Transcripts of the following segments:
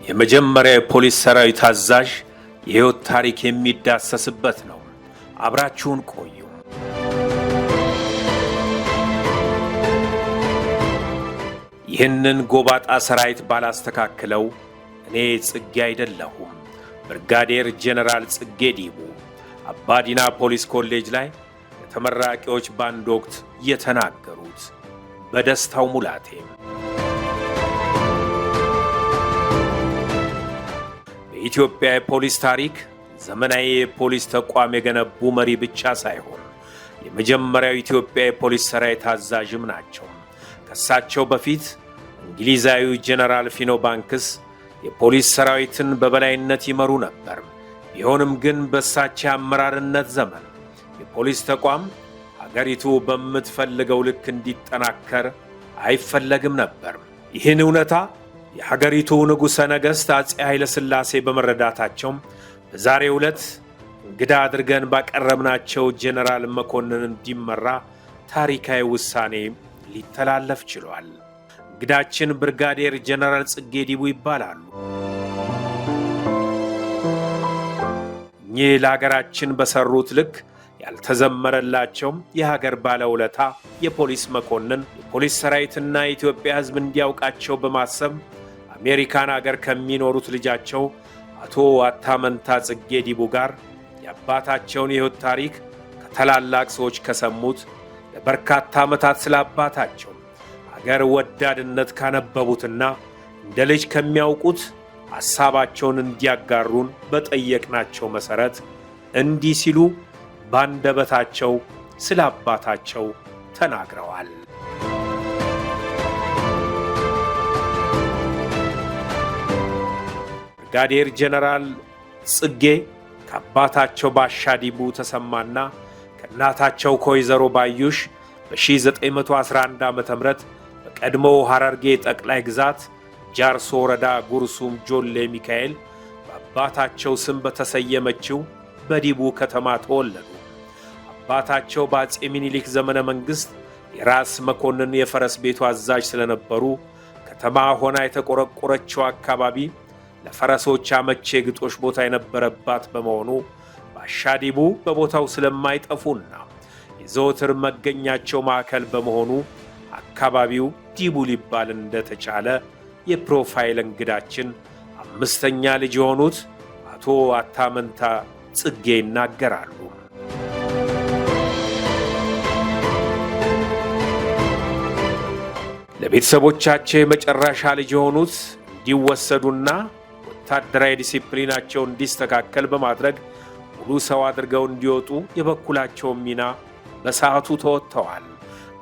የመጀመሪያ የፖሊስ ሰራዊት አዛዥ የህይወት ታሪክ የሚዳሰስበት ነው። አብራችሁን ቆዩ። ይህንን ጎባጣ ሰራዊት ባላስተካክለው እኔ ጽጌ አይደለሁም። ብርጋዴር ጄኔራል ጽጌ ዲቡ አባዲና ፖሊስ ኮሌጅ ላይ የተመራቂዎች ባንድ ወቅት የተናገሩት። በደስታው ሙላቴ በኢትዮጵያ የፖሊስ ታሪክ ዘመናዊ የፖሊስ ተቋም የገነቡ መሪ ብቻ ሳይሆን የመጀመሪያው ኢትዮጵያ የፖሊስ ሰራዊት አዛዥም ናቸው። ከሳቸው በፊት እንግሊዛዊው ጄኔራል ፊኖ ባንክስ የፖሊስ ሰራዊትን በበላይነት ይመሩ ነበር። ቢሆንም ግን በሳቸው አመራርነት ዘመን የፖሊስ ተቋም ሀገሪቱ በምትፈልገው ልክ እንዲጠናከር አይፈለግም ነበር። ይህን እውነታ የሀገሪቱ ንጉሠ ነገሥት አፄ ኃይለ ሥላሴ በመረዳታቸው በዛሬው ዕለት እንግዳ አድርገን ባቀረብናቸው ጄኔራል መኮንን እንዲመራ ታሪካዊ ውሳኔ ሊተላለፍ ችሏል። እንግዳችን ብርጋዴር ጄኔራል ጽጌ ዲቡ ይባላሉ። እኚህ ለሀገራችን በሰሩት ልክ ያልተዘመረላቸው የሀገር ባለውለታ የፖሊስ መኮንን የፖሊስ ሰራዊትና የኢትዮጵያ ሕዝብ እንዲያውቃቸው በማሰብ አሜሪካን ሀገር ከሚኖሩት ልጃቸው አቶ አታመንታ ጽጌ ዲቡ ጋር የአባታቸውን የሕይወት ታሪክ ከታላላቅ ሰዎች ከሰሙት ለበርካታ ዓመታት ስለ አባታቸው ሀገር ወዳድነት ካነበቡትና እንደ ልጅ ከሚያውቁት ሐሳባቸውን እንዲያጋሩን በጠየቅናቸው መሠረት እንዲህ ሲሉ ባንደበታቸው ስለ አባታቸው ተናግረዋል። ብርጋዴር ጄኔራል ጽጌ ከአባታቸው ባሻ ዲቡ ተሰማና ከእናታቸው ከወይዘሮ ባዩሽ በ1911 ዓ.ም በቀድሞው ሐረርጌ ጠቅላይ ግዛት ጃርሶ ወረዳ ጉርሱም ጆሌ ሚካኤል በአባታቸው ስም በተሰየመችው በዲቡ ከተማ ተወለዱ። አባታቸው በአፄ ሚኒሊክ ዘመነ መንግሥት የራስ መኮንን የፈረስ ቤቱ አዛዥ ስለነበሩ ከተማ ሆና የተቆረቆረችው አካባቢ ለፈረሶች አመቺ የግጦሽ ቦታ የነበረባት በመሆኑ ባሻ ዲቡ በቦታው ስለማይጠፉና የዘወትር መገኛቸው ማዕከል በመሆኑ አካባቢው ዲቡ ሊባል እንደተቻለ የፕሮፋይል እንግዳችን አምስተኛ ልጅ የሆኑት አቶ አታመንታ ጽጌ ይናገራሉ። ለቤተሰቦቻቸው የመጨረሻ ልጅ የሆኑት እንዲወሰዱና ወታደራዊ ዲሲፕሊናቸው እንዲስተካከል በማድረግ ሙሉ ሰው አድርገው እንዲወጡ የበኩላቸውን ሚና በሰዓቱ ተወጥተዋል።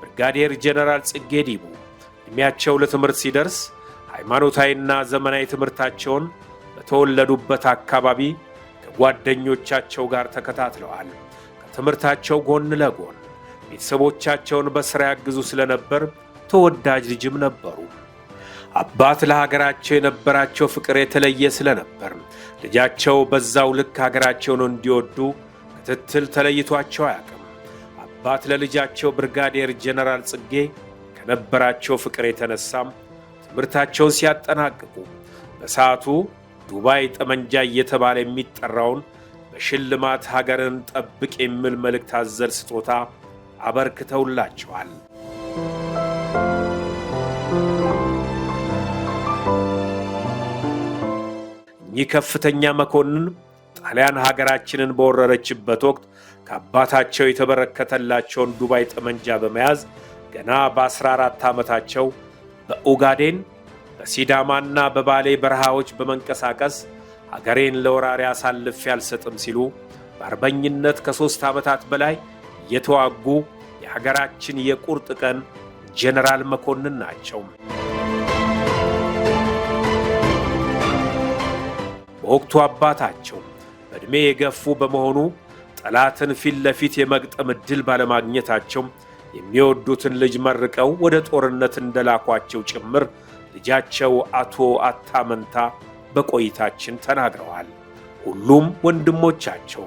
ብርጋዴር ጄኔራል ጽጌ ዲቡ ዕድሜያቸው ለትምህርት ሲደርስ ሃይማኖታዊና ዘመናዊ ትምህርታቸውን በተወለዱበት አካባቢ ከጓደኞቻቸው ጋር ተከታትለዋል። ከትምህርታቸው ጎን ለጎን ቤተሰቦቻቸውን በሥራ ያግዙ ስለነበር ተወዳጅ ልጅም ነበሩ። አባት ለሀገራቸው የነበራቸው ፍቅር የተለየ ስለነበር ልጃቸው በዛው ልክ ሀገራቸውን እንዲወዱ ክትትል ተለይቷቸው አያውቅም። አባት ለልጃቸው ብርጋዴር ጄኔራል ጽጌ ከነበራቸው ፍቅር የተነሳም ትምህርታቸውን ሲያጠናቅቁ በሰዓቱ ዱባይ ጠመንጃ እየተባለ የሚጠራውን በሽልማት ሀገርን ጠብቅ የሚል መልእክት አዘል ስጦታ አበርክተውላቸዋል። ይህ ከፍተኛ መኮንን ጣሊያን ሀገራችንን በወረረችበት ወቅት ከአባታቸው የተበረከተላቸውን ዱባይ ጠመንጃ በመያዝ ገና በ14 ዓመታቸው በኡጋዴን በሲዳማና በባሌ በረሃዎች በመንቀሳቀስ ሀገሬን ለወራሪ አሳልፌ አልሰጥም ሲሉ በአርበኝነት ከ3 ዓመታት በላይ የተዋጉ የሀገራችን የቁርጥ ቀን ጄኔራል መኮንን ናቸው። በወቅቱ አባታቸው በዕድሜ የገፉ በመሆኑ ጠላትን ፊት ለፊት የመግጠም ዕድል ባለማግኘታቸው የሚወዱትን ልጅ መርቀው ወደ ጦርነት እንደላኳቸው ጭምር ልጃቸው አቶ አታመንታ በቆይታችን ተናግረዋል። ሁሉም ወንድሞቻቸው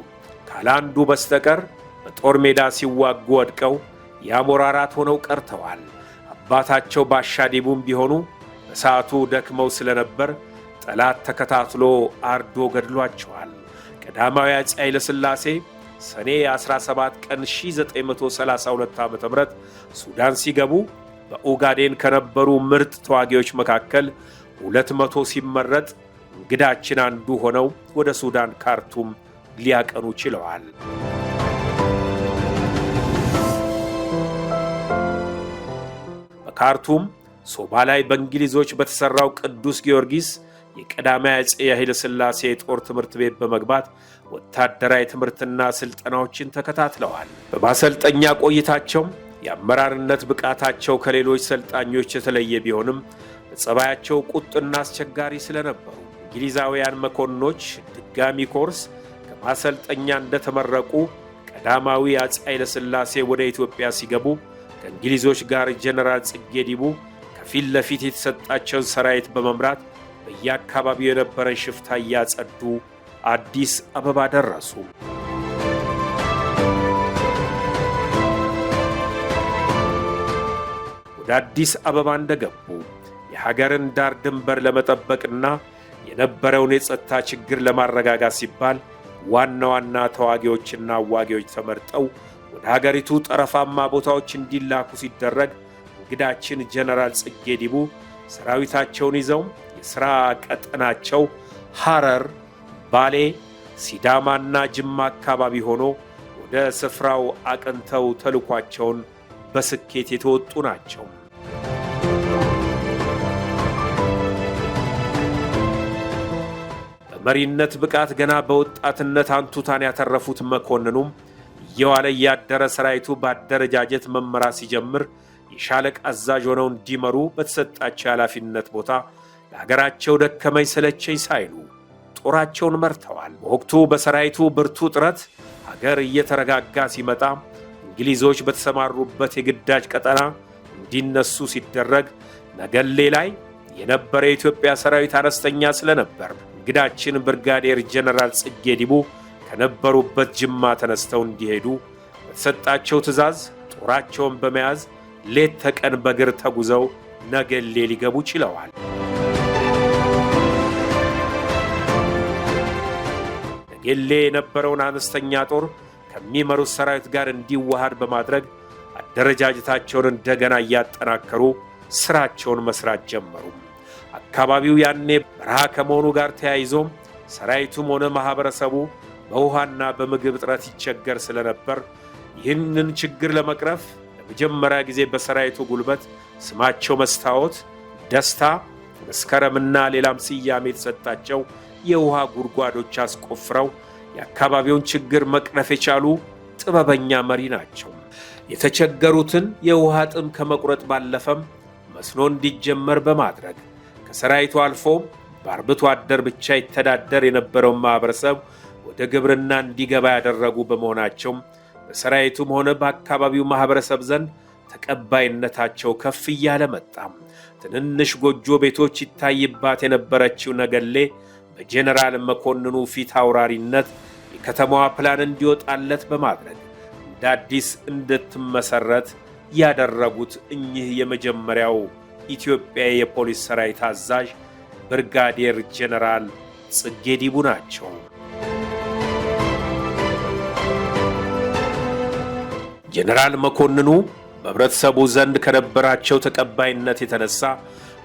ካላንዱ በስተቀር በጦር ሜዳ ሲዋጉ ወድቀው የአሞራ ራት ሆነው ቀርተዋል። አባታቸው ባሻ ዲቡም ቢሆኑ በሰዓቱ ደክመው ስለነበር ጠላት ተከታትሎ አርዶ ገድሏቸዋል። ቀዳማዊ አፄ ኃይለ ሥላሴ ሰኔ 17 ቀን 1932 ዓ.ም ሱዳን ሲገቡ በኦጋዴን ከነበሩ ምርጥ ተዋጊዎች መካከል 200 ሲመረጥ እንግዳችን አንዱ ሆነው ወደ ሱዳን ካርቱም ሊያቀኑ ችለዋል። በካርቱም ሶባ ላይ በእንግሊዞች በተሰራው ቅዱስ ጊዮርጊስ የቀዳማዊ አፄ ኃይለ ሥላሴ የጦር ትምህርት ቤት በመግባት ወታደራዊ ትምህርትና ስልጠናዎችን ተከታትለዋል። በማሰልጠኛ ቆይታቸው የአመራርነት ብቃታቸው ከሌሎች ሰልጣኞች የተለየ ቢሆንም በጸባያቸው ቁጥና አስቸጋሪ ስለነበሩ እንግሊዛውያን መኮንኖች ድጋሚ ኮርስ ከማሰልጠኛ እንደተመረቁ ቀዳማዊ አፄ ኃይለ ሥላሴ ወደ ኢትዮጵያ ሲገቡ ከእንግሊዞች ጋር ጀነራል ጽጌ ዲቡ ከፊት ለፊት የተሰጣቸውን ሰራዊት በመምራት በየአካባቢው የነበረን ሽፍታ እያጸዱ አዲስ አበባ ደረሱ። ወደ አዲስ አበባ እንደገቡ የሀገርን ዳር ድንበር ለመጠበቅና የነበረውን የጸጥታ ችግር ለማረጋጋት ሲባል ዋና ዋና ተዋጊዎችና አዋጊዎች ተመርጠው ወደ ሀገሪቱ ጠረፋማ ቦታዎች እንዲላኩ ሲደረግ እንግዳችን ጀነራል ጽጌ ዲቡ ሰራዊታቸውን ይዘው የሥራ ቀጠናቸው ሐረር፣ ባሌ፣ ሲዳማና ጅማ አካባቢ ሆኖ ወደ ስፍራው አቅንተው ተልኳቸውን በስኬት የተወጡ ናቸው። በመሪነት ብቃት ገና በወጣትነት አንቱታን ያተረፉት መኮንኑም እየዋለ ያደረ ሰራዊቱ በአደረጃጀት መመራት ሲጀምር የሻለቃ አዛዥ ሆነው እንዲመሩ በተሰጣቸው ኃላፊነት ቦታ ለሀገራቸው ደከመኝ ሰለቸኝ ሳይሉ ጦራቸውን መርተዋል። በወቅቱ በሰራዊቱ ብርቱ ጥረት ሀገር እየተረጋጋ ሲመጣ እንግሊዞች በተሰማሩበት የግዳጅ ቀጠና እንዲነሱ ሲደረግ ነገሌ ላይ የነበረ የኢትዮጵያ ሰራዊት አነስተኛ ስለነበር እንግዳችን ብርጋዴር ጀነራል ጽጌ ዲቡ ከነበሩበት ጅማ ተነስተው እንዲሄዱ በተሰጣቸው ትዕዛዝ ጦራቸውን በመያዝ ሌት ተቀን በእግር ተጉዘው ነገሌ ሊገቡ ችለዋል። ነገሌ የነበረውን አነስተኛ ጦር ከሚመሩት ሰራዊት ጋር እንዲዋሃድ በማድረግ አደረጃጀታቸውን እንደገና እያጠናከሩ ስራቸውን መስራት ጀመሩ። አካባቢው ያኔ በረሃ ከመሆኑ ጋር ተያይዞም ሰራዊቱም ሆነ ማህበረሰቡ በውሃና በምግብ እጥረት ይቸገር ስለነበር ይህንን ችግር ለመቅረፍ ለመጀመሪያ ጊዜ በሰራዊቱ ጉልበት ስማቸው መስታወት፣ ደስታ፣ መስከረምና ሌላም ስያሜ የተሰጣቸው የውሃ ጉድጓዶች አስቆፍረው የአካባቢውን ችግር መቅረፍ የቻሉ ጥበበኛ መሪ ናቸው። የተቸገሩትን የውሃ ጥም ከመቁረጥ ባለፈም መስኖ እንዲጀመር በማድረግ ከሰራዊቱ አልፎ በአርብቶ አደር ብቻ ይተዳደር የነበረውን ማህበረሰብ ወደ ግብርና እንዲገባ ያደረጉ በመሆናቸው በሰራዊቱም ሆነ በአካባቢው ማህበረሰብ ዘንድ ተቀባይነታቸው ከፍ እያለ መጣ። ትንንሽ ጎጆ ቤቶች ይታይባት የነበረችው ነገሌ በጀነራል መኮንኑ ፊት አውራሪነት የከተማዋ ፕላን እንዲወጣለት በማድረግ እንደ አዲስ እንድትመሰረት ያደረጉት እኚህ የመጀመሪያው ኢትዮጵያ የፖሊስ ሰራዊት አዛዥ ብርጋዴር ጀነራል ጽጌ ዲቡ ናቸው። ጀነራል መኮንኑ በህብረተሰቡ ዘንድ ከነበራቸው ተቀባይነት የተነሳ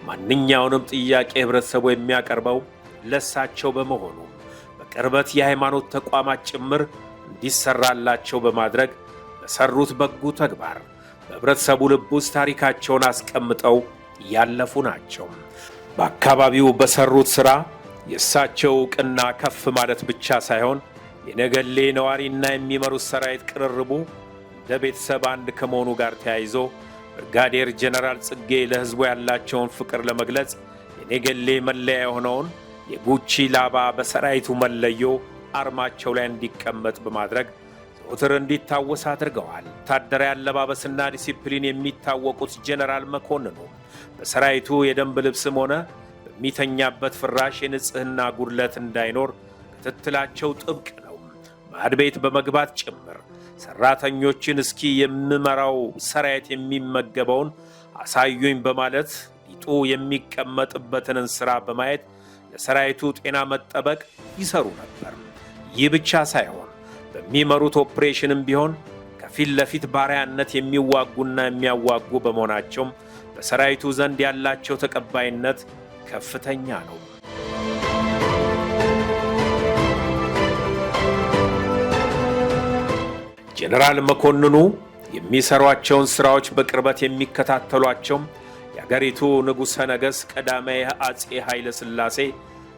ማንኛውንም ጥያቄ ህብረተሰቡ የሚያቀርበው ለሳቸው በመሆኑ በቅርበት የሃይማኖት ተቋማት ጭምር እንዲሰራላቸው በማድረግ በሰሩት በጎ ተግባር በህብረተሰቡ ልብ ውስጥ ታሪካቸውን አስቀምጠው ያለፉ ናቸው። በአካባቢው በሰሩት ሥራ የእሳቸው ዕውቅና ከፍ ማለት ብቻ ሳይሆን የነገሌ ነዋሪና የሚመሩት ሰራዊት ቅርርቡ እንደ ቤተሰብ አንድ ከመሆኑ ጋር ተያይዞ ብርጋዴር ጀነራል ጽጌ ለህዝቡ ያላቸውን ፍቅር ለመግለጽ የነገሌ መለያ የሆነውን የጉቺ ላባ በሰራዊቱ መለዮ አርማቸው ላይ እንዲቀመጥ በማድረግ ዘወትር እንዲታወስ አድርገዋል። ወታደራዊ አለባበስና ዲሲፕሊን የሚታወቁት ጀነራል መኮንኑ በሰራዊቱ የደንብ ልብስም ሆነ በሚተኛበት ፍራሽ የንጽህና ጉድለት እንዳይኖር ክትትላቸው ጥብቅ ነው። ማዕድ ቤት በመግባት ጭምር ሰራተኞችን እስኪ የምመራው ሰራዊት የሚመገበውን አሳዩኝ በማለት ሊጡ የሚቀመጥበትን እንስራ በማየት ለሰራዊቱ ጤና መጠበቅ ይሰሩ ነበር። ይህ ብቻ ሳይሆን በሚመሩት ኦፕሬሽንም ቢሆን ከፊት ለፊት ባሪያነት የሚዋጉና የሚያዋጉ በመሆናቸው በሰራዊቱ ዘንድ ያላቸው ተቀባይነት ከፍተኛ ነው። ጀነራል መኮንኑ የሚሰሯቸውን ሥራዎች በቅርበት የሚከታተሏቸው የአገሪቱ ንጉሠ ነገሥት ቀዳማዊ አፄ ኃይለ ሥላሴ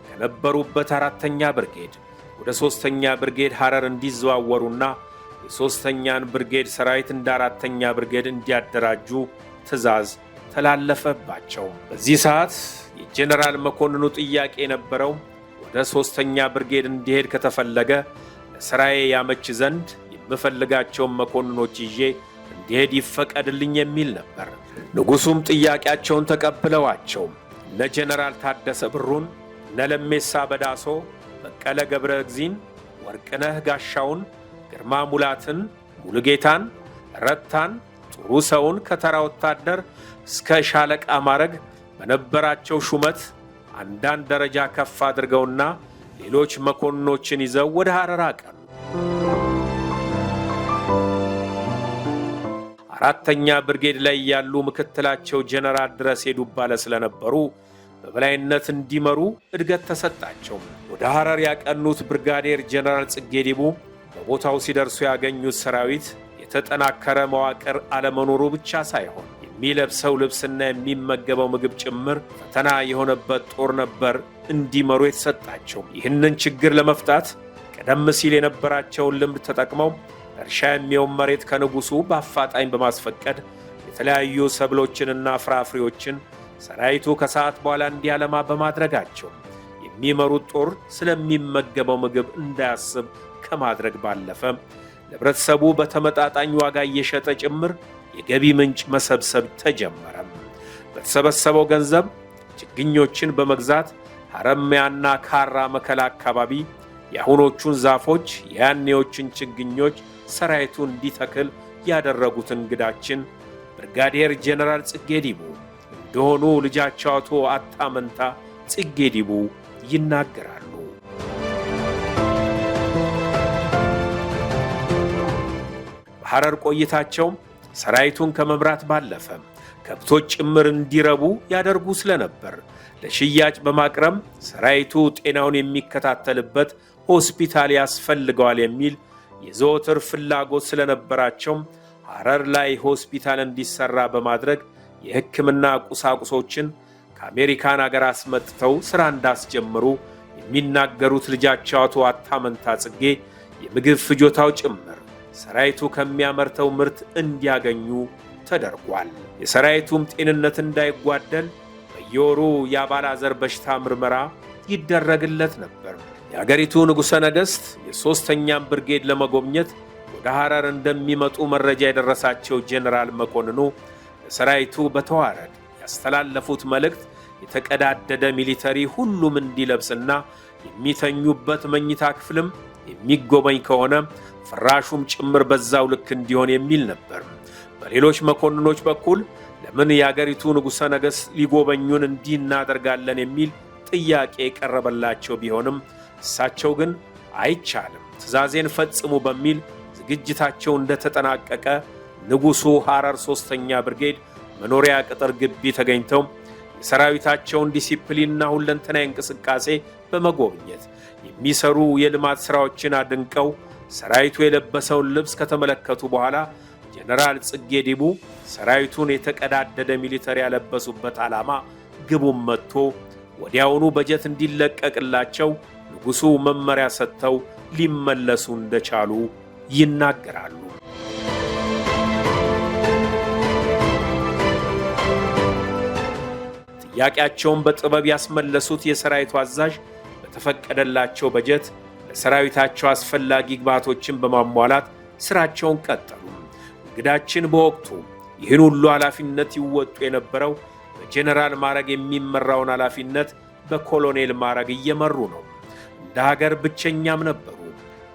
ከነበሩበት 4ኛ ብርጌድ ወደ 3ኛ ብርጌድ ሐረር እንዲዘዋወሩና የ3ኛን ብርጌድ ሰራዊት እንደ 4ኛ ብርጌድ እንዲያደራጁ ትዕዛዝ ተላለፈባቸው። በዚህ ሰዓት የጀነራል መኮንኑ ጥያቄ የነበረው ወደ 3ኛ ብርጌድ እንዲሄድ ከተፈለገ ለሥራዬ ያመች ዘንድ የምፈልጋቸውን መኮንኖች ይዤ እንዲሄድ ይፈቀድልኝ የሚል ነበር። ንጉሡም ጥያቄያቸውን ተቀብለዋቸው እነ ጀነራል ታደሰ ብሩን፣ እነ ለሜሳ በዳሶ፣ በቀለ ገብረ እግዚእን፣ ወርቅነህ ጋሻውን፣ ግርማ ሙላትን፣ ሙሉጌታን፣ ረታን፣ ጥሩ ሰውን ከተራ ወታደር እስከ ሻለቃ ማዕረግ በነበራቸው ሹመት አንዳንድ ደረጃ ከፍ አድርገውና ሌሎች መኮንኖችን ይዘው ወደ ሐረር አቀኑ። 4ኛ ብርጌድ ላይ ያሉ ምክትላቸው ጀነራል ድረስ ሄዱባለ ስለነበሩ በበላይነት እንዲመሩ እድገት ተሰጣቸው። ወደ ሐረር ያቀኑት ብርጋዴር ጀነራል ጽጌ ዲቡ በቦታው ሲደርሱ ያገኙት ሰራዊት የተጠናከረ መዋቅር አለመኖሩ ብቻ ሳይሆን የሚለብሰው ልብስና የሚመገበው ምግብ ጭምር ፈተና የሆነበት ጦር ነበር እንዲመሩ የተሰጣቸው። ይህንን ችግር ለመፍታት ቀደም ሲል የነበራቸውን ልምድ ተጠቅመው እርሻ የሚሆን መሬት ከንጉሡ በአፋጣኝ በማስፈቀድ የተለያዩ ሰብሎችንና ፍራፍሬዎችን ሰራዊቱ ከሰዓት በኋላ እንዲያለማ በማድረጋቸው የሚመሩት ጦር ስለሚመገበው ምግብ እንዳያስብ ከማድረግ ባለፈ ለህብረተሰቡ በተመጣጣኝ ዋጋ እየሸጠ ጭምር የገቢ ምንጭ መሰብሰብ ተጀመረ። በተሰበሰበው ገንዘብ ችግኞችን በመግዛት ሐረማያና ካራ መከላ አካባቢ የአሁኖቹን ዛፎች የያኔዎችን ችግኞች ሰራዊቱ እንዲተክል ያደረጉት እንግዳችን ብርጋዴር ጀነራል ጽጌ ዲቡ እንደሆኑ ልጃቸው አቶ አታመንታ ጽጌ ዲቡ ይናገራሉ። በሐረር ቆይታቸው ሰራዊቱን ከመምራት ባለፈ ከብቶች ጭምር እንዲረቡ ያደርጉ ስለነበር ለሽያጭ በማቅረብ ሰራዊቱ ጤናውን የሚከታተልበት ሆስፒታል ያስፈልገዋል የሚል የዘወትር ፍላጎት ስለነበራቸው ሐረር ላይ ሆስፒታል እንዲሰራ በማድረግ የሕክምና ቁሳቁሶችን ከአሜሪካን አገር አስመጥተው ሥራ እንዳስጀምሩ የሚናገሩት ልጃቸው አቶ አታመንታ ጽጌ የምግብ ፍጆታው ጭምር ሰራዊቱ ከሚያመርተው ምርት እንዲያገኙ ተደርጓል። የሰራዊቱም ጤንነት እንዳይጓደል በየወሩ የአባላዘር በሽታ ምርመራ ይደረግለት ነበር። የአገሪቱ ንጉሠ ነገሥት የ3ኛን ብርጌድ ለመጎብኘት ወደ ሐረር እንደሚመጡ መረጃ የደረሳቸው ጀነራል መኮንኑ ለሰራዊቱ በተዋረድ ያስተላለፉት መልእክት የተቀዳደደ ሚሊተሪ ሁሉም እንዲለብስና የሚተኙበት መኝታ ክፍልም የሚጎበኝ ከሆነ ፍራሹም ጭምር በዛው ልክ እንዲሆን የሚል ነበር። በሌሎች መኮንኖች በኩል ለምን የአገሪቱ ንጉሠ ነገሥት ሊጎበኙን እንዲህ እናደርጋለን የሚል ጥያቄ የቀረበላቸው ቢሆንም እሳቸው ግን አይቻልም፣ ትዕዛዜን ፈጽሙ በሚል ዝግጅታቸው እንደተጠናቀቀ ንጉሡ ሐረር 3ኛ ብርጌድ መኖሪያ ቅጥር ግቢ ተገኝተው የሰራዊታቸውን ዲሲፕሊንና ሁለንተናዊ እንቅስቃሴ በመጎብኘት የሚሰሩ የልማት ሥራዎችን አድንቀው ሰራዊቱ የለበሰውን ልብስ ከተመለከቱ በኋላ ጀነራል ጽጌ ዲቡ ሰራዊቱን የተቀዳደደ ሚሊተሪ ያለበሱበት ዓላማ ግቡን መጥቶ ወዲያውኑ በጀት እንዲለቀቅላቸው ንጉሡ መመሪያ ሰጥተው ሊመለሱ እንደቻሉ ይናገራሉ። ጥያቄያቸውን በጥበብ ያስመለሱት የሰራዊቱ አዛዥ በተፈቀደላቸው በጀት ለሰራዊታቸው አስፈላጊ ግብዓቶችን በማሟላት ሥራቸውን ቀጠሉ። እንግዳችን በወቅቱ ይህን ሁሉ ኃላፊነት ይወጡ የነበረው በጀነራል ማዕረግ የሚመራውን ኃላፊነት በኮሎኔል ማዕረግ እየመሩ ነው። እንደ ሀገር ብቸኛም ነበሩ።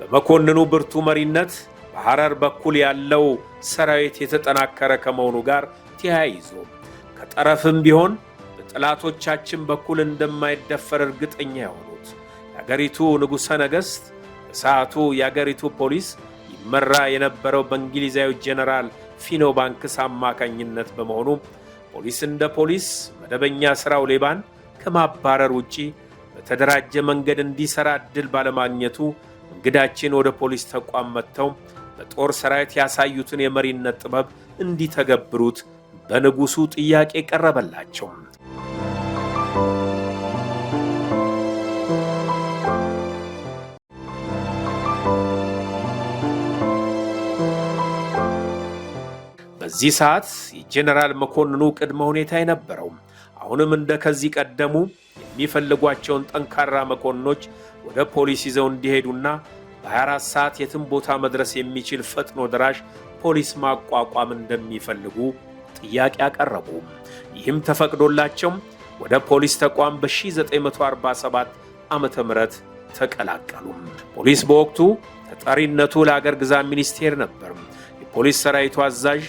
በመኮንኑ ብርቱ መሪነት በሐረር በኩል ያለው ሰራዊት የተጠናከረ ከመሆኑ ጋር ተያይዞ ከጠረፍም ቢሆን በጠላቶቻችን በኩል እንደማይደፈር እርግጠኛ የሆኑት የአገሪቱ ንጉሠ ነገሥት በሰዓቱ የአገሪቱ ፖሊስ ይመራ የነበረው በእንግሊዛዊ ጄኔራል ፊኖ ባንክስ አማካኝነት በመሆኑ ፖሊስ እንደ ፖሊስ መደበኛ ሥራው ሌባን ከማባረር ውጪ በተደራጀ መንገድ እንዲሰራ እድል ባለማግኘቱ እንግዳችን ወደ ፖሊስ ተቋም መጥተው በጦር ሰራዊት ያሳዩትን የመሪነት ጥበብ እንዲተገብሩት በንጉሱ ጥያቄ ቀረበላቸው። በዚህ ሰዓት የጄኔራል መኮንኑ ቅድመ ሁኔታ የነበረው አሁንም እንደ ከዚህ ቀደሙ የሚፈልጓቸውን ጠንካራ መኮንኖች ወደ ፖሊስ ይዘው እንዲሄዱና በ24 ሰዓት የትም ቦታ መድረስ የሚችል ፈጥኖ ደራሽ ፖሊስ ማቋቋም እንደሚፈልጉ ጥያቄ አቀረቡ። ይህም ተፈቅዶላቸው ወደ ፖሊስ ተቋም በ1947 ዓመተ ምህረት ተቀላቀሉ። ፖሊስ በወቅቱ ተጠሪነቱ ለአገር ግዛት ሚኒስቴር ነበር። የፖሊስ ሰራዊቱ አዛዥ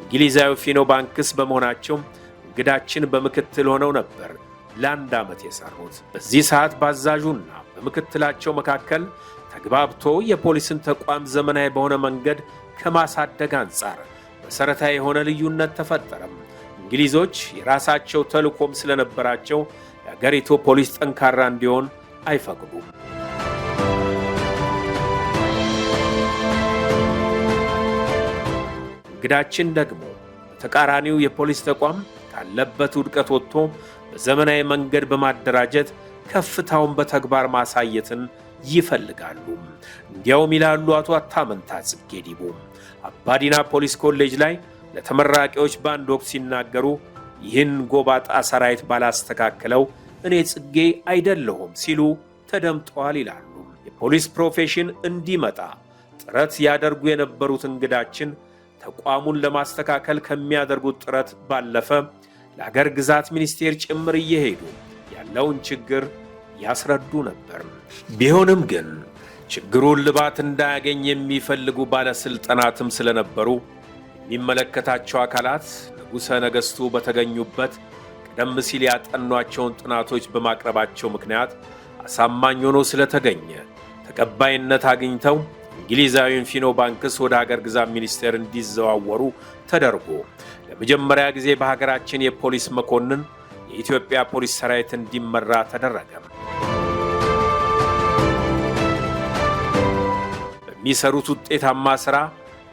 እንግሊዛዊ ፊኖ ባንክስ በመሆናቸው እንግዳችን በምክትል ሆነው ነበር ለአንድ ዓመት የሰሩት። በዚህ ሰዓት በአዛዡና በምክትላቸው መካከል ተግባብቶ የፖሊስን ተቋም ዘመናዊ በሆነ መንገድ ከማሳደግ አንጻር መሰረታዊ የሆነ ልዩነት ተፈጠረም። እንግሊዞች የራሳቸው ተልዕኮም ስለነበራቸው የአገሪቱ ፖሊስ ጠንካራ እንዲሆን አይፈቅዱም። እንግዳችን ደግሞ በተቃራኒው የፖሊስ ተቋም ካለበት ውድቀት ወጥቶ በዘመናዊ መንገድ በማደራጀት ከፍታውን በተግባር ማሳየትን ይፈልጋሉ። እንዲያውም ይላሉ አቶ አታመንታ ጽጌ ዲቦ አባዲና ፖሊስ ኮሌጅ ላይ ለተመራቂዎች በአንድ ወቅት ሲናገሩ ይህን ጎባጣ ሰራዊት ባላስተካከለው እኔ ጽጌ አይደለሁም ሲሉ ተደምጠዋል ይላሉ። የፖሊስ ፕሮፌሽን እንዲመጣ ጥረት ያደርጉ የነበሩት እንግዳችን ተቋሙን ለማስተካከል ከሚያደርጉት ጥረት ባለፈ ለአገር ግዛት ሚኒስቴር ጭምር እየሄዱ ያለውን ችግር ያስረዱ ነበር። ቢሆንም ግን ችግሩን ልባት እንዳያገኝ የሚፈልጉ ባለስልጣናትም ስለነበሩ የሚመለከታቸው አካላት ንጉሠ ነገሥቱ በተገኙበት ቀደም ሲል ያጠኗቸውን ጥናቶች በማቅረባቸው ምክንያት አሳማኝ ሆኖ ስለተገኘ ተቀባይነት አግኝተው እንግሊዛዊውን ፊኖ ባንክስ ወደ ሀገር ግዛት ሚኒስቴር እንዲዘዋወሩ ተደርጎ ለመጀመሪያ ጊዜ በሀገራችን የፖሊስ መኮንን የኢትዮጵያ ፖሊስ ሰራዊት እንዲመራ ተደረገ። በሚሰሩት ውጤታማ ሥራ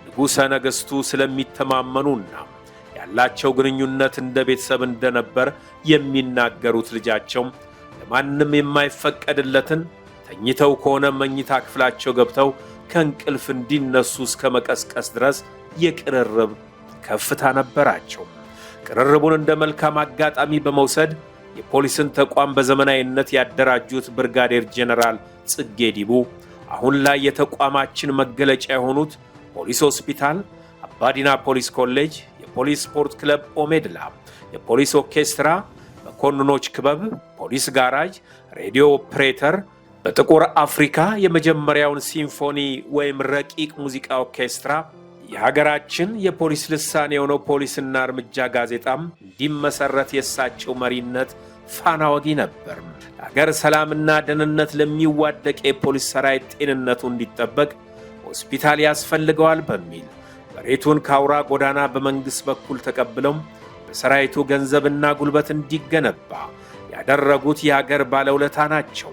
ንጉሠ ነገሥቱ ስለሚተማመኑና ያላቸው ግንኙነት እንደ ቤተሰብ እንደነበር የሚናገሩት ልጃቸው ለማንም የማይፈቀድለትን ተኝተው ከሆነ መኝታ ክፍላቸው ገብተው ከእንቅልፍ እንዲነሱ እስከ መቀስቀስ ድረስ የቅርርብ ከፍታ ነበራቸው። ቅርርቡን እንደ መልካም አጋጣሚ በመውሰድ የፖሊስን ተቋም በዘመናዊነት ያደራጁት ብርጋዴር ጄኔራል ጽጌ ዲቡ አሁን ላይ የተቋማችን መገለጫ የሆኑት ፖሊስ ሆስፒታል፣ አባዲና ፖሊስ ኮሌጅ፣ የፖሊስ ስፖርት ክለብ ኦሜድላ፣ የፖሊስ ኦርኬስትራ፣ መኮንኖች ክበብ፣ ፖሊስ ጋራጅ፣ ሬዲዮ ኦፕሬተር፣ በጥቁር አፍሪካ የመጀመሪያውን ሲምፎኒ ወይም ረቂቅ ሙዚቃ ኦርኬስትራ፣ የሀገራችን የፖሊስ ልሳን የሆነው ፖሊስና እርምጃ ጋዜጣም እንዲመሰረት የእሳቸው መሪነት ፋና ወጊ ነበር። ለሀገር ሰላምና ደህንነት ለሚዋደቅ የፖሊስ ሰራዊት ጤንነቱ እንዲጠበቅ ሆስፒታል ያስፈልገዋል በሚል መሬቱን ከአውራ ጎዳና በመንግሥት በኩል ተቀብለው በሰራዊቱ ገንዘብና ጉልበት እንዲገነባ ያደረጉት የሀገር ባለውለታ ናቸው።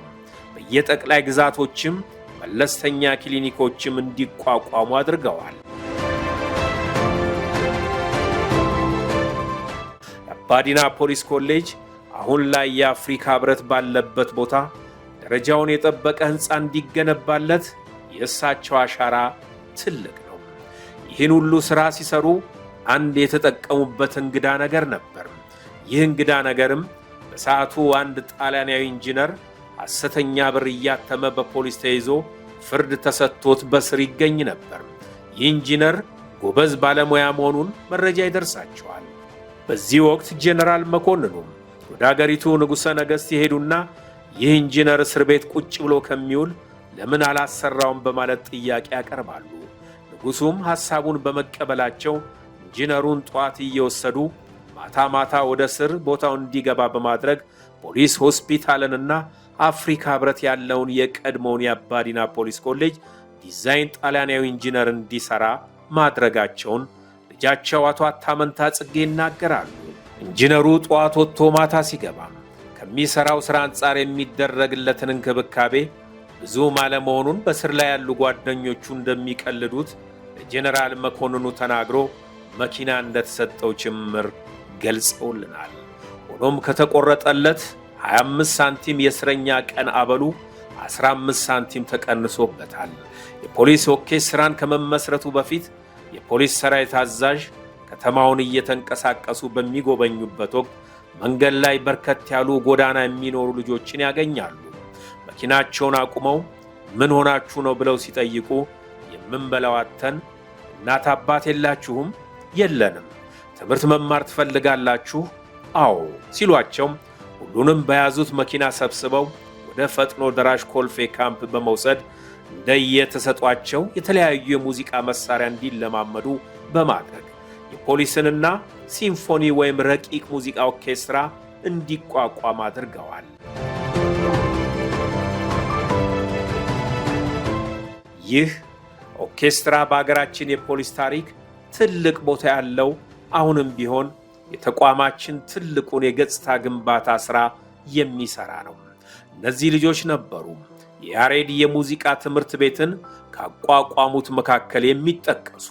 በየጠቅላይ ግዛቶችም መለስተኛ ክሊኒኮችም እንዲቋቋሙ አድርገዋል። አባዲና ፖሊስ ኮሌጅ አሁን ላይ የአፍሪካ ህብረት ባለበት ቦታ ደረጃውን የጠበቀ ሕንፃ እንዲገነባለት የእሳቸው አሻራ ትልቅ ነው። ይህን ሁሉ ሥራ ሲሰሩ አንድ የተጠቀሙበት እንግዳ ነገር ነበር። ይህ እንግዳ ነገርም በሰዓቱ አንድ ጣሊያናዊ ኢንጂነር ሐሰተኛ ብር እያተመ በፖሊስ ተይዞ ፍርድ ተሰጥቶት በስር ይገኝ ነበር። ይህ ኢንጂነር ጎበዝ ባለሙያ መሆኑን መረጃ ይደርሳቸዋል። በዚህ ወቅት ጄኔራል መኮንኑ ወደ አገሪቱ ንጉሠ ነገሥት የሄዱና ይህ ኢንጂነር እስር ቤት ቁጭ ብሎ ከሚውል ለምን አላሰራውም በማለት ጥያቄ ያቀርባሉ። ንጉሡም ሐሳቡን በመቀበላቸው ኢንጂነሩን ጠዋት እየወሰዱ ማታ ማታ ወደ ስር ቦታው እንዲገባ በማድረግ ፖሊስ ሆስፒታልንና አፍሪካ ህብረት ያለውን የቀድሞውን የአባዲና ፖሊስ ኮሌጅ ዲዛይን ጣሊያናዊ ኢንጂነር እንዲሰራ ማድረጋቸውን ልጃቸው አቶ አታመንታ ጽጌ ይናገራሉ። ኢንጂነሩ ጠዋት ወጥቶ ማታ ሲገባ ከሚሰራው ስራ አንጻር የሚደረግለትን እንክብካቤ ብዙ ማለመሆኑን በስር ላይ ያሉ ጓደኞቹ እንደሚቀልዱት ለጄኔራል መኮንኑ ተናግሮ መኪና እንደተሰጠው ጭምር ገልጸውልናል። ሆኖም ከተቆረጠለት 25 ሳንቲም የእስረኛ ቀን አበሉ 15 ሳንቲም ተቀንሶበታል። የፖሊስ ኦርኬስትራን ከመመስረቱ በፊት የፖሊስ ሰራዊት አዛዥ ከተማውን እየተንቀሳቀሱ በሚጎበኙበት ወቅት መንገድ ላይ በርከት ያሉ ጎዳና የሚኖሩ ልጆችን ያገኛሉ። መኪናቸውን አቁመው ምን ሆናችሁ ነው ብለው ሲጠይቁ የምንበላው አጥተን፣ እናት አባት የላችሁም? የለንም። ትምህርት መማር ትፈልጋላችሁ? አዎ ሲሏቸው ሁሉንም በያዙት መኪና ሰብስበው ወደ ፈጥኖ ደራሽ ኮልፌ ካምፕ በመውሰድ እንደየተሰጧቸው የተለያዩ የሙዚቃ መሳሪያ እንዲለማመዱ በማድረግ የፖሊስንና ሲምፎኒ ወይም ረቂቅ ሙዚቃ ኦርኬስትራ እንዲቋቋም አድርገዋል። ይህ ኦርኬስትራ በአገራችን የፖሊስ ታሪክ ትልቅ ቦታ ያለው፣ አሁንም ቢሆን የተቋማችን ትልቁን የገጽታ ግንባታ ሥራ የሚሠራ ነው። እነዚህ ልጆች ነበሩ የያሬድ የሙዚቃ ትምህርት ቤትን ካቋቋሙት መካከል የሚጠቀሱ።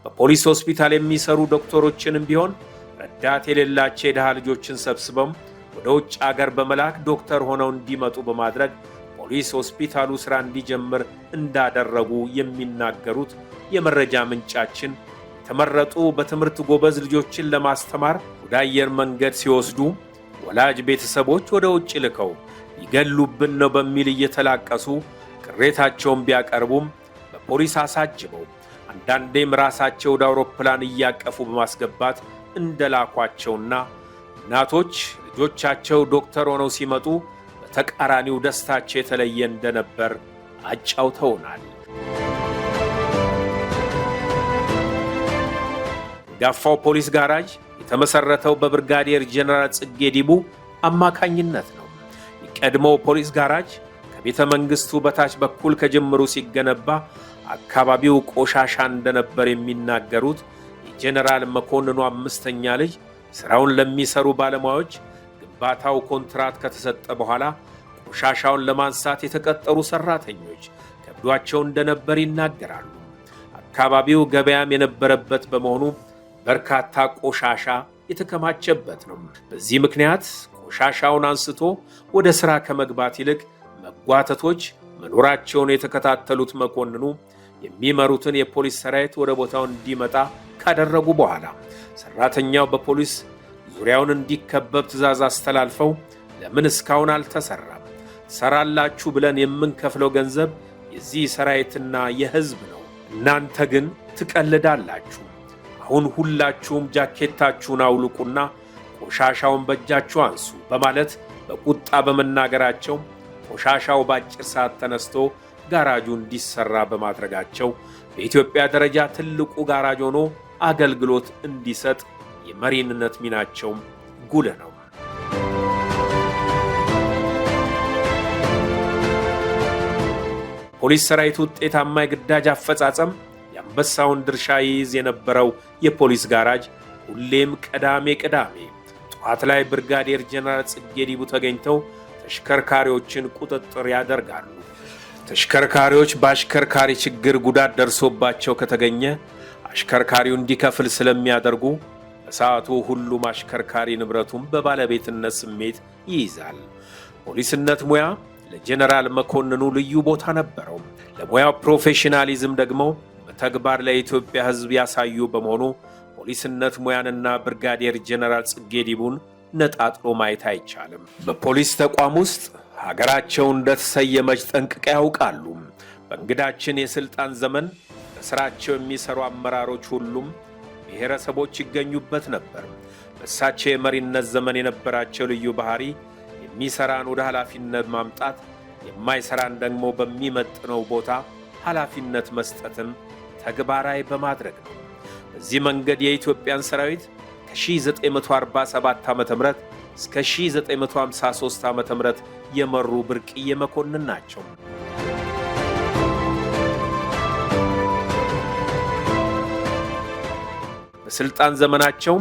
በፖሊስ ሆስፒታል የሚሰሩ ዶክተሮችንም ቢሆን ረዳት የሌላቸው የድሃ ልጆችን ሰብስበው ወደ ውጭ አገር በመላክ ዶክተር ሆነው እንዲመጡ በማድረግ ፖሊስ ሆስፒታሉ ሥራ እንዲጀምር እንዳደረጉ የሚናገሩት የመረጃ ምንጫችን የተመረጡ በትምህርት ጎበዝ ልጆችን ለማስተማር ወደ አየር መንገድ ሲወስዱ ወላጅ ቤተሰቦች ወደ ውጭ ልከው ይገሉብን ነው በሚል እየተላቀሱ ቅሬታቸውን ቢያቀርቡም በፖሊስ አሳጅበው አንዳንዴም ራሳቸው ወደ አውሮፕላን እያቀፉ በማስገባት እንደላኳቸውና እናቶች ልጆቻቸው ዶክተር ሆነው ሲመጡ በተቃራኒው ደስታቸው የተለየ እንደነበር አጫውተውናል። ጋፋው ፖሊስ ጋራጅ የተመሰረተው በብርጋዴር ጄኔራል ጽጌ ዲቡ አማካኝነት ነው። የቀድሞው ፖሊስ ጋራጅ ከቤተ መንግስቱ በታች በኩል ከጀምሩ ሲገነባ አካባቢው ቆሻሻ እንደነበር የሚናገሩት የጄኔራል መኮንኑ አምስተኛ ልጅ ስራውን ለሚሰሩ ባለሙያዎች ግንባታው ኮንትራት ከተሰጠ በኋላ ቆሻሻውን ለማንሳት የተቀጠሩ ሰራተኞች ከብዷቸው እንደነበር ይናገራሉ። አካባቢው ገበያም የነበረበት በመሆኑ በርካታ ቆሻሻ የተከማቸበት ነው። በዚህ ምክንያት ቆሻሻውን አንስቶ ወደ ሥራ ከመግባት ይልቅ መጓተቶች መኖራቸውን የተከታተሉት መኮንኑ የሚመሩትን የፖሊስ ሰራዊት ወደ ቦታው እንዲመጣ ካደረጉ በኋላ ሰራተኛው በፖሊስ ዙሪያውን እንዲከበብ ትዕዛዝ አስተላልፈው ለምን እስካሁን አልተሰራም? ሰራላችሁ ብለን የምንከፍለው ገንዘብ የዚህ ሰራዊትና የሕዝብ ነው። እናንተ ግን ትቀልዳላችሁ። አሁን ሁላችሁም ጃኬታችሁን አውልቁና ቆሻሻውን በእጃችሁ አንሱ በማለት በቁጣ በመናገራቸው ቆሻሻው በአጭር ሰዓት ተነስቶ ጋራጁ እንዲሰራ በማድረጋቸው በኢትዮጵያ ደረጃ ትልቁ ጋራጅ ሆኖ አገልግሎት እንዲሰጥ የመሪነት ሚናቸው ጉልህ ነው። ፖሊስ ሰራዊት ውጤታማ የግዳጅ አፈጻጸም የአንበሳውን ድርሻ ይይዝ የነበረው የፖሊስ ጋራጅ ሁሌም ቅዳሜ ጠዋት ላይ ብርጋዴር ጄኔራል ጽጌ ዲቡ ተገኝተው ተሽከርካሪዎችን ቁጥጥር ያደርጋሉ። ተሽከርካሪዎች በአሽከርካሪ ችግር ጉዳት ደርሶባቸው ከተገኘ አሽከርካሪው እንዲከፍል ስለሚያደርጉ በሰዓቱ ሁሉም አሽከርካሪ ንብረቱን በባለቤትነት ስሜት ይይዛል። ፖሊስነት ሙያ ለጄኔራል መኮንኑ ልዩ ቦታ ነበረው። ለሙያው ፕሮፌሽናሊዝም ደግሞ በተግባር ለኢትዮጵያ ሕዝብ ያሳዩ በመሆኑ ፖሊስነት ሙያንና ብርጋዴር ጄኔራል ጽጌ ዲቡን ነጣጥሎ ማየት አይቻልም። በፖሊስ ተቋም ውስጥ ሀገራቸው እንደተሰየመች ጠንቅቀው ያውቃሉ። በእንግዳችን የሥልጣን ዘመን በሥራቸው የሚሰሩ አመራሮች ሁሉም ብሔረሰቦች ይገኙበት ነበር። በእሳቸው የመሪነት ዘመን የነበራቸው ልዩ ባህሪ የሚሰራን ወደ ኃላፊነት ማምጣት፣ የማይሰራን ደግሞ በሚመጥነው ቦታ ኃላፊነት መስጠትን ተግባራዊ በማድረግ ነው። በዚህ መንገድ የኢትዮጵያን ሰራዊት ከ1947 ዓ.ም እስከ 1953 ዓ.ም የመሩ ብርቅዬ መኮንን ናቸው። በስልጣን ዘመናቸው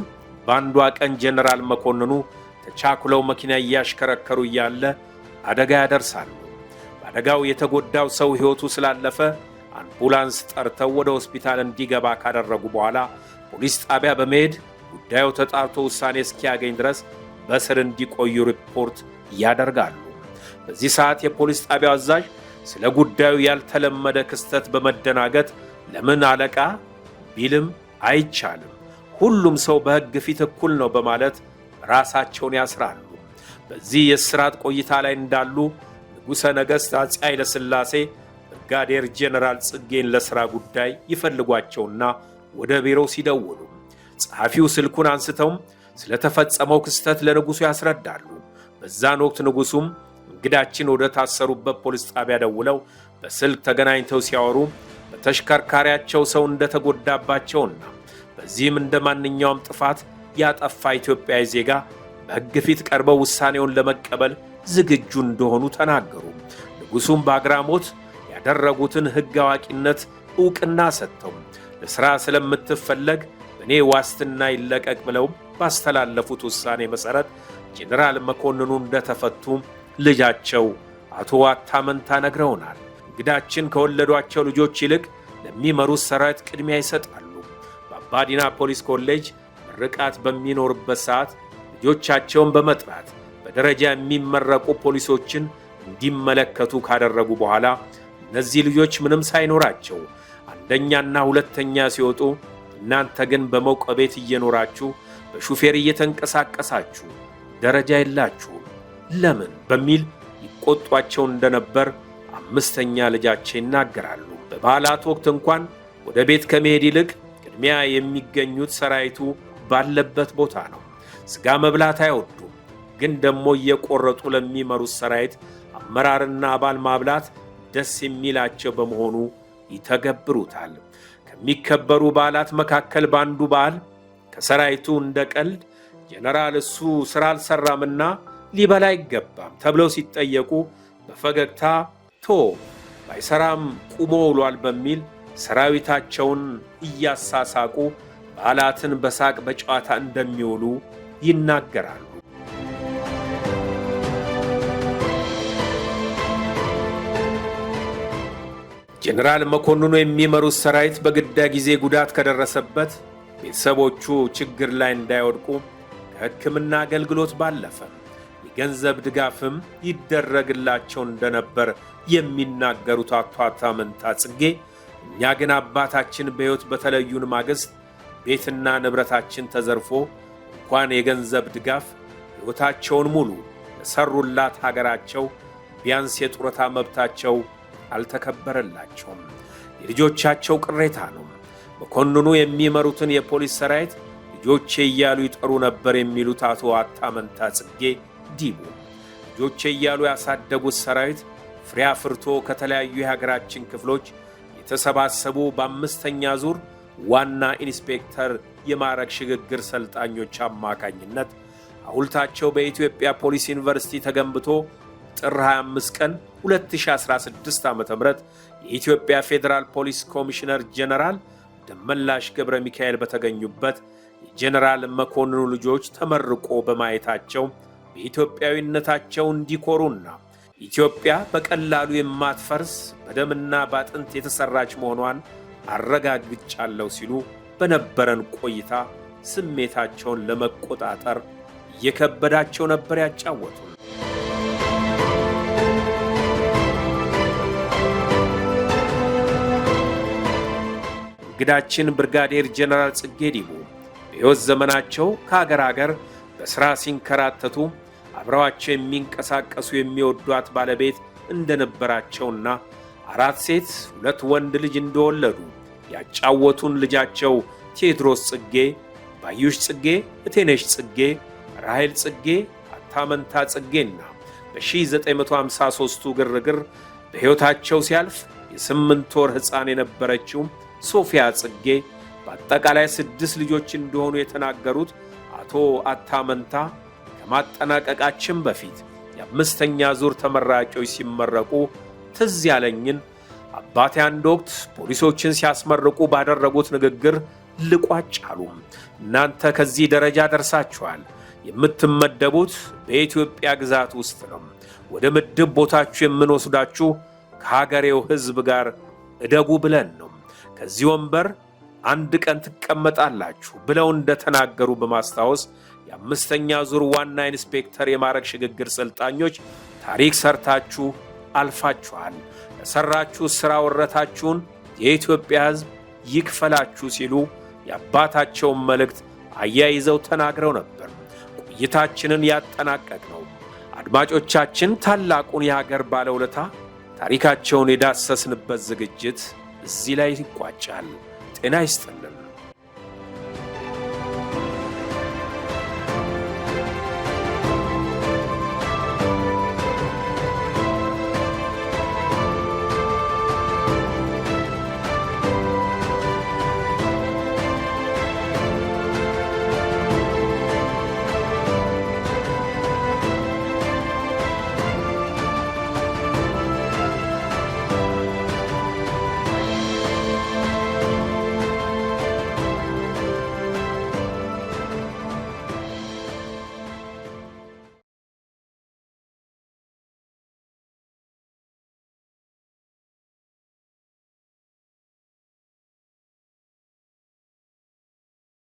በአንዷ ቀን ጀነራል መኮንኑ ተቻኩለው መኪና እያሽከረከሩ እያለ አደጋ ያደርሳሉ። በአደጋው የተጎዳው ሰው ሕይወቱ ስላለፈ አምቡላንስ ጠርተው ወደ ሆስፒታል እንዲገባ ካደረጉ በኋላ ፖሊስ ጣቢያ በመሄድ ጉዳዩ ተጣርቶ ውሳኔ እስኪያገኝ ድረስ በስር እንዲቆዩ ሪፖርት ያደርጋሉ። በዚህ ሰዓት የፖሊስ ጣቢያው አዛዥ ስለ ጉዳዩ ያልተለመደ ክስተት በመደናገጥ ለምን አለቃ ቢልም አይቻልም፣ ሁሉም ሰው በሕግ ፊት እኩል ነው በማለት ራሳቸውን ያስራሉ። በዚህ የእስራት ቆይታ ላይ እንዳሉ ንጉሠ ነገሥት አፄ ኃይለ ሥላሴ ብርጋዴር ጄኔራል ጽጌን ለሥራ ጉዳይ ይፈልጓቸውና ወደ ቢሮው ሲደውሉ ጸሐፊው ስልኩን አንስተውም ስለተፈጸመው ክስተት ለንጉሡ ያስረዳሉ። በዛን ወቅት ንጉሡም እንግዳችን ወደ ታሰሩበት ፖሊስ ጣቢያ ደውለው በስልክ ተገናኝተው ሲያወሩ በተሽከርካሪያቸው ሰው እንደተጎዳባቸውና በዚህም እንደ ማንኛውም ጥፋት ያጠፋ ኢትዮጵያዊ ዜጋ በሕግ ፊት ቀርበው ውሳኔውን ለመቀበል ዝግጁ እንደሆኑ ተናገሩ። ንጉሡም በአግራሞት ያደረጉትን ሕግ አዋቂነት ዕውቅና ሰጥተው ለሥራ ስለምትፈለግ እኔ ዋስትና ይለቀቅ ብለው ባስተላለፉት ውሳኔ መሠረት ጄኔራል መኮንኑ እንደተፈቱ ልጃቸው አቶ ዋታመንታ ነግረውናል። እንግዳችን ከወለዷቸው ልጆች ይልቅ ለሚመሩት ሰራዊት ቅድሚያ ይሰጣሉ። በአባዲና ፖሊስ ኮሌጅ ምርቃት በሚኖርበት ሰዓት ልጆቻቸውን በመጥራት በደረጃ የሚመረቁ ፖሊሶችን እንዲመለከቱ ካደረጉ በኋላ እነዚህ ልጆች ምንም ሳይኖራቸው አንደኛና ሁለተኛ ሲወጡ እናንተ ግን በሞቀ ቤት እየኖራችሁ በሹፌር እየተንቀሳቀሳችሁ ደረጃ የላችሁም ለምን በሚል ይቆጧቸው እንደነበር አምስተኛ ልጃቸው ይናገራሉ። በበዓላት ወቅት እንኳን ወደ ቤት ከመሄድ ይልቅ ቅድሚያ የሚገኙት ሰራዊቱ ባለበት ቦታ ነው። ሥጋ መብላት አይወዱም፣ ግን ደግሞ እየቆረጡ ለሚመሩት ሰራዊት አመራርና አባል ማብላት ደስ የሚላቸው በመሆኑ ይተገብሩታል። ከሚከበሩ በዓላት መካከል በአንዱ በዓል ከሰራዊቱ እንደ ቀልድ ጄኔራል እሱ ሥራ አልሰራምና ሊበላ አይገባም ተብለው ሲጠየቁ በፈገግታ ባይሰራም ቁሞ ውሏል በሚል ሰራዊታቸውን እያሳሳቁ በዓላትን በሳቅ በጨዋታ እንደሚውሉ ይናገራሉ። ጄኔራል መኮንኑ የሚመሩት ሰራዊት በግዳይ ጊዜ ጉዳት ከደረሰበት ቤተሰቦቹ ችግር ላይ እንዳይወድቁ ከሕክምና አገልግሎት ባለፈ የገንዘብ ድጋፍም ይደረግላቸው እንደነበር የሚናገሩት አቶ ዋታመንታ ጽጌ እኛ ግን አባታችን በሕይወት በተለዩን ማግስት ቤትና ንብረታችን ተዘርፎ እንኳን የገንዘብ ድጋፍ ሕይወታቸውን ሙሉ ለሰሩላት ሀገራቸው ቢያንስ የጡረታ መብታቸው አልተከበረላቸውም። የልጆቻቸው ቅሬታ ነው። መኮንኑ የሚመሩትን የፖሊስ ሰራዊት ልጆቼ እያሉ ይጠሩ ነበር የሚሉት አቶ ዋታመንታ ጽጌ ዲቡ ልጆቼ እያሉ ያሳደጉት ሰራዊት ፍሬ አፍርቶ ከተለያዩ የሀገራችን ክፍሎች የተሰባሰቡ በአምስተኛ ዙር ዋና ኢንስፔክተር የማዕረግ ሽግግር ሰልጣኞች አማካኝነት ሐውልታቸው በኢትዮጵያ ፖሊስ ዩኒቨርሲቲ ተገንብቶ ጥር 25 ቀን 2016 ዓ.ም የኢትዮጵያ ፌዴራል ፖሊስ ኮሚሽነር ጄኔራል ደመላሽ ገብረ ሚካኤል በተገኙበት የጄኔራል መኮንኑ ልጆች ተመርቆ በማየታቸው በኢትዮጵያዊነታቸው እንዲኮሩና ኢትዮጵያ በቀላሉ የማትፈርስ በደምና ባጥንት የተሰራች መሆኗን አረጋግጫለሁ ሲሉ በነበረን ቆይታ ስሜታቸውን ለመቆጣጠር እየከበዳቸው ነበር ያጫወቱን። እንግዳችን ብርጋዴር ጄኔራል ጽጌ ዲቡ በሕይወት ዘመናቸው ከአገር አገር በሥራ ሲንከራተቱ አብረዋቸው የሚንቀሳቀሱ የሚወዷት ባለቤት እንደነበራቸውና 4 ሴት 2 ወንድ ልጅ እንደወለዱ ያጫወቱን ልጃቸው ቴዎድሮስ ጽጌ፣ ባዩሽ ጽጌ፣ እቴነሽ ጽጌ፣ ራሔል ጽጌ፣ አታመንታ ጽጌና በ1953ቱ ግርግር በሕይወታቸው ሲያልፍ የ8 ወር ሕፃን የነበረችው ሶፊያ ጽጌ በአጠቃላይ 6 ልጆች እንደሆኑ የተናገሩት አቶ አታመንታ ከማጠናቀቃችን በፊት የአምስተኛ ዙር ተመራቂዎች ሲመረቁ ትዝ ያለኝን አባቴ አንድ ወቅት ፖሊሶችን ሲያስመርቁ ባደረጉት ንግግር ልቋጭ አሉ። እናንተ ከዚህ ደረጃ ደርሳችኋል። የምትመደቡት በኢትዮጵያ ግዛት ውስጥ ነው። ወደ ምድብ ቦታችሁ የምንወስዳችሁ ከሀገሬው ሕዝብ ጋር እደጉ ብለን ነው። ከዚህ ወንበር አንድ ቀን ትቀመጣላችሁ ብለው እንደተናገሩ በማስታወስ የአምስተኛ ዙር ዋና ኢንስፔክተር የማዕረግ ሽግግር ሰልጣኞች ታሪክ ሰርታችሁ አልፋችኋል። ለሰራችሁ ሥራ ወረታችሁን የኢትዮጵያ ሕዝብ ይክፈላችሁ ሲሉ የአባታቸውን መልእክት አያይዘው ተናግረው ነበር። ቆይታችንን ያጠናቀቅነው አድማጮቻችን ታላቁን የሀገር ባለውለታ ታሪካቸውን የዳሰስንበት ዝግጅት እዚህ ላይ ይቋጫል። ጤና ይስጥልን።